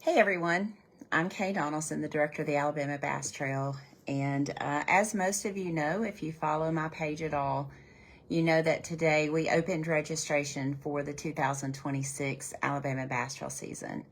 Hey everyone, I'm Kay Donaldson, the director of the Alabama Bass Trail. And as most of you know, if you follow my page at all, you know that today we opened registration for the 2026 Alabama Bass Trail season,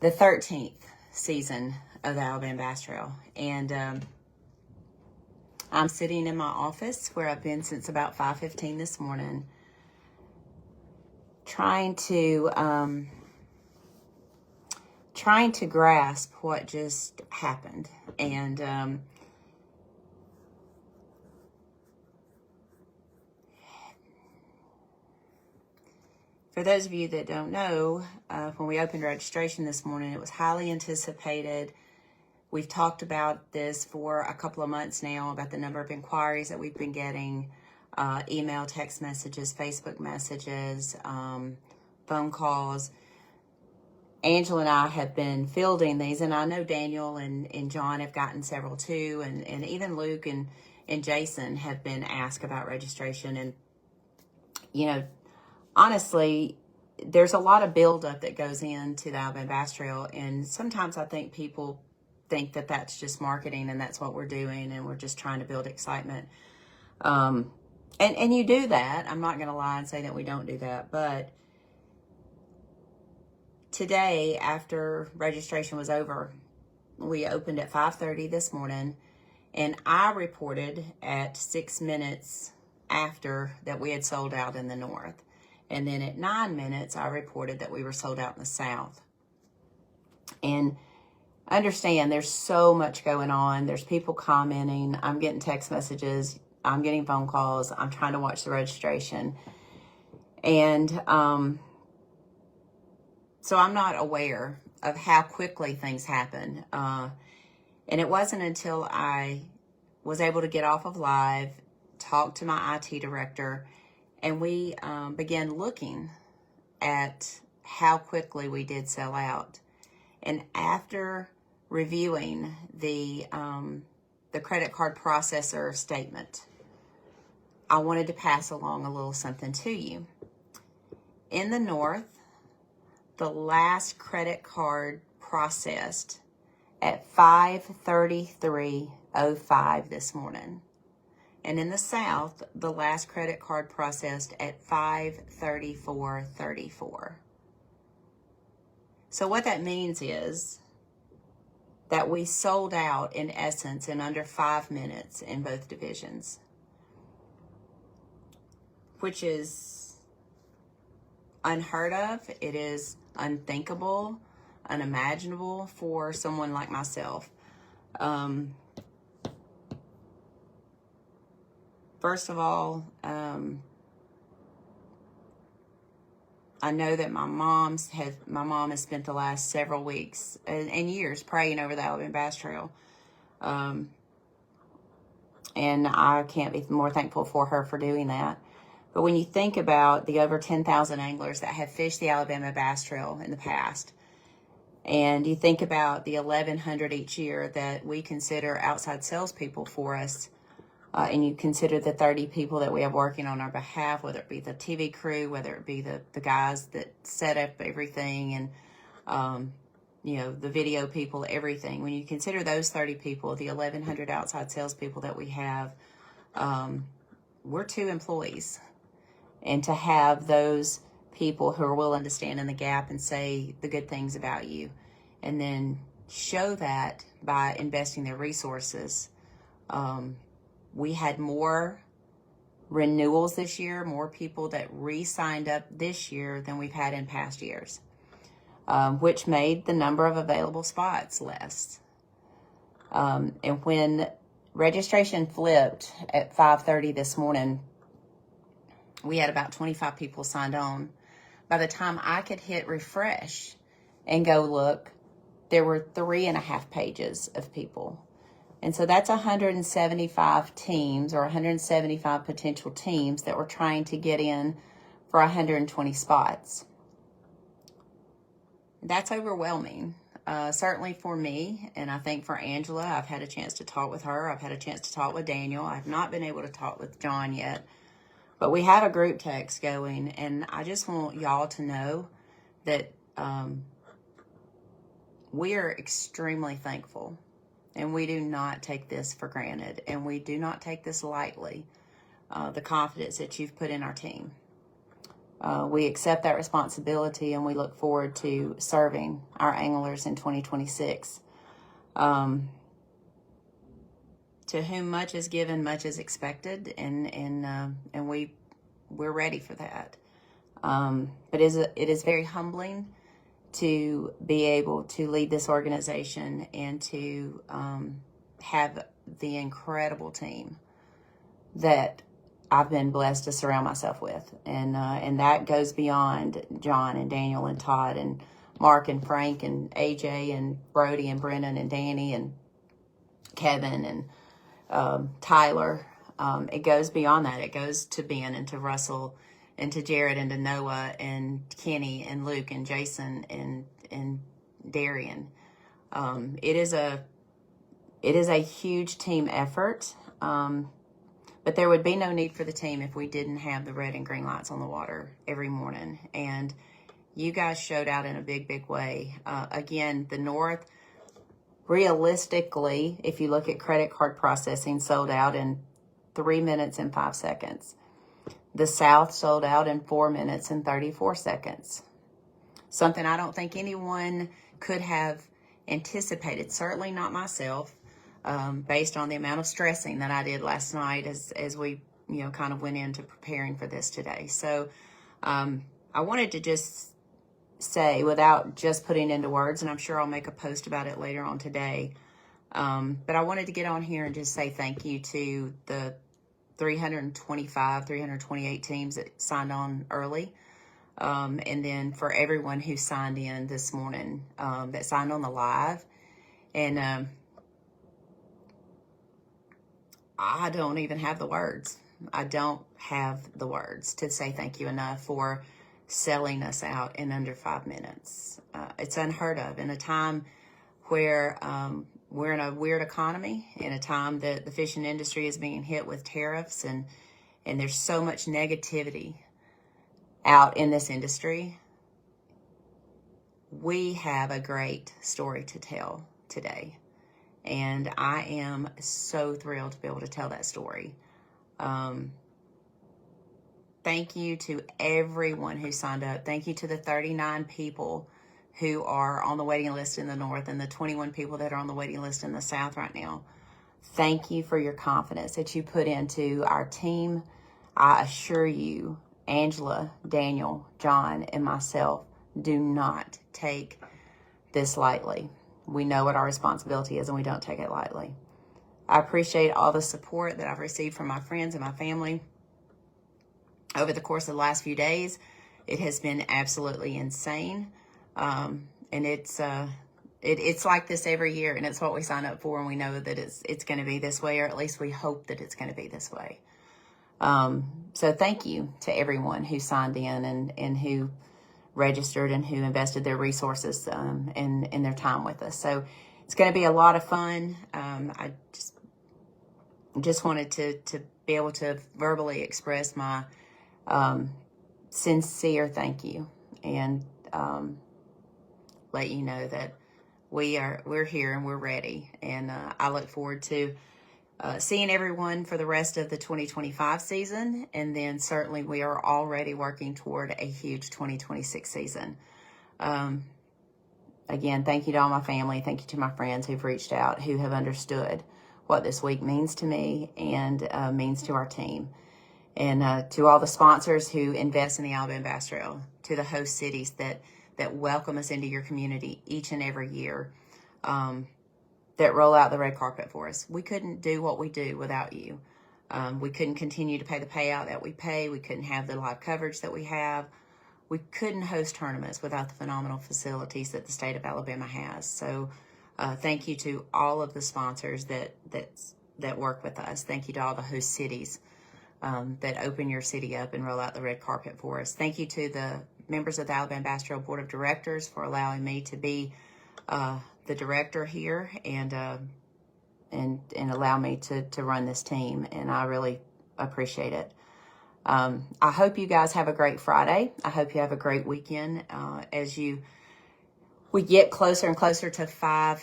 the 13th season of the Alabama Bass Trail. And I'm sitting in my office where I've been since about 5:15 this morning, trying to grasp what just happened. And for those of you that don't know, when we opened registration this morning, it was highly anticipated. We've talked about this for a couple of months now, about the number of inquiries that we've been getting, email, text messages, Facebook messages, phone calls. Angela and I have been fielding these, and I know Daniel and John have gotten several too, and even Luke and Jason have been asked about registration. And, you know, honestly, there's a lot of buildup that goes into the Alabama Bass Trail, and sometimes I think people think that that's just marketing and that's what we're doing, and we're just trying to build excitement. And you do that. I'm not going to lie and say that we don't do that, but today, after registration was over, we opened at 5:30 this morning, and I reported at 6 minutes after that we had sold out in the north. And then at 9 minutes, I reported that we were sold out in the south. And understand, there's so much going on. There's people commenting. I'm getting text messages. I'm getting phone calls. I'm trying to watch the registration. And so I'm not aware of how quickly things happen. And it wasn't until I was able to get off of live, talk to my IT director, and we began looking at how quickly we did sell out. And after reviewing the credit card processor statement, I wanted to pass along a little something to you. In the north, the last credit card processed at 5:33:05 this morning. And in the south, the last credit card processed at 5:34:34. So what that means is that we sold out, in essence, in under 5 minutes in both divisions, which is unheard of. It is unthinkable, unimaginable for someone like myself. First of all, I know that my mom has spent the last several weeks and years praying over the Alabama Bass Trail. And I can't be more thankful for her for doing that. But when you think about the over 10,000 anglers that have fished the Alabama Bass Trail in the past, and you think about the 1,100 each year that we consider outside salespeople for us, and you consider the 30 people that we have working on our behalf, whether it be the TV crew, whether it be the guys that set up everything, and the video people, everything. When you consider those 30 people, the 1,100 outside salespeople that we have, we're 2 employees. And to have those people who are willing to stand in the gap and say the good things about you, and then show that by investing their resources. We had more renewals this year, more people that re-signed up this year than we've had in past years, which made the number of available spots less. And when registration flipped at 5:30 this morning, we had about 25 people signed on. By the time I could hit refresh and go look, there were 3.5 pages of people. And so that's 175 teams, or 175 potential teams that were trying to get in for 120 spots. That's overwhelming, certainly for me, and I think for Angela. I've had a chance to talk with her. I've had a chance to talk with Daniel. I've not been able to talk with John yet. But we have a group text going, and I just want y'all to know that we are extremely thankful, and we do not take this for granted, and we do not take this lightly, the confidence that you've put in our team. We accept that responsibility, and we look forward to serving our anglers in 2026. To whom much is given, much is expected, and we're ready for that. But it is very humbling to be able to lead this organization and to have the incredible team that I've been blessed to surround myself with, and that goes beyond John and Daniel and Todd and Mark and Frank and AJ and Brody and Brennan and Danny and Kevin and Tyler. It goes beyond that. It goes to Ben and to Russell and to Jared and to Noah and Kenny and Luke and Jason and Darian. It is a huge team effort. But there would be no need for the team if we didn't have the red and green lights on the water every morning. And you guys showed out in a big, big way. Again, the North, realistically, if you look at credit card processing, sold out in 3 minutes and 5 seconds. The South sold out in 4 minutes and 34 seconds. Something I don't think anyone could have anticipated, certainly not myself, based on the amount of stressing that I did last night as we, kind of went into preparing for this today. So I wanted to just say, without just putting into words, and I'm sure I'll make a post about it later on today, but I wanted to get on here and just say thank you to the 328 teams that signed on early, and then for everyone who signed in this morning, that signed on the live. And I don't even have the words. I don't have the words to say thank you enough for selling us out in under 5 minutes. It's unheard of in a time where we're in a weird economy, in a time that the fishing industry is being hit with tariffs, and there's so much negativity out in this industry. We have a great story to tell today, and I am so thrilled to be able to tell that story. Thank you to everyone who signed up. Thank you to the 39 people who are on the waiting list in the North and the 21 people that are on the waiting list in the South right now. Thank you for your confidence that you put into our team. I assure you, Angela, Daniel, John, and myself do not take this lightly. We know what our responsibility is, and we don't take it lightly. I appreciate all the support that I've received from my friends and my family over the course of the last few days. It has been absolutely insane. And it's like this every year, and it's what we sign up for, and we know that it's going to be this way, or at least we hope that it's going to be this way. So thank you to everyone who signed in and who registered and who invested their resources in their time with us. So it's going to be a lot of fun. I just wanted to be able to verbally express my sincere thank you, and let you know that we're here and we're ready. And I look forward to seeing everyone for the rest of the 2025 season, and then certainly we are already working toward a huge 2026 season. Again, thank you to all my family. Thank you to my friends who've reached out, who have understood what this week means to me and means to our team. And to all the sponsors who invest in the Alabama Bass Trail, to the host cities that welcome us into your community each and every year, that roll out the red carpet for us. We couldn't do what we do without you. We couldn't continue to pay the payout that we pay. We couldn't have the live coverage that we have. We couldn't host tournaments without the phenomenal facilities that the state of Alabama has. So thank you to all of the sponsors that work with us. Thank you to all the host cities that open your city up and roll out the red carpet for us. Thank you to the members of the Alabama Bass Trail Board of Directors for allowing me to be the director here and allow me to run this team. And I really appreciate it. I hope you guys have a great Friday. I hope you have a great weekend as you we get closer and closer to 5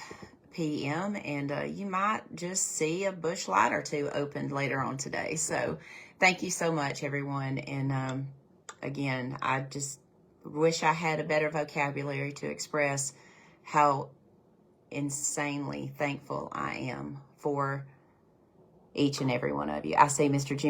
p.m. and you might just see a bush light or two opened later on today. So thank you so much, everyone. And again, I just wish I had a better vocabulary to express how insanely thankful I am for each and every one of you. I see Mr. Jim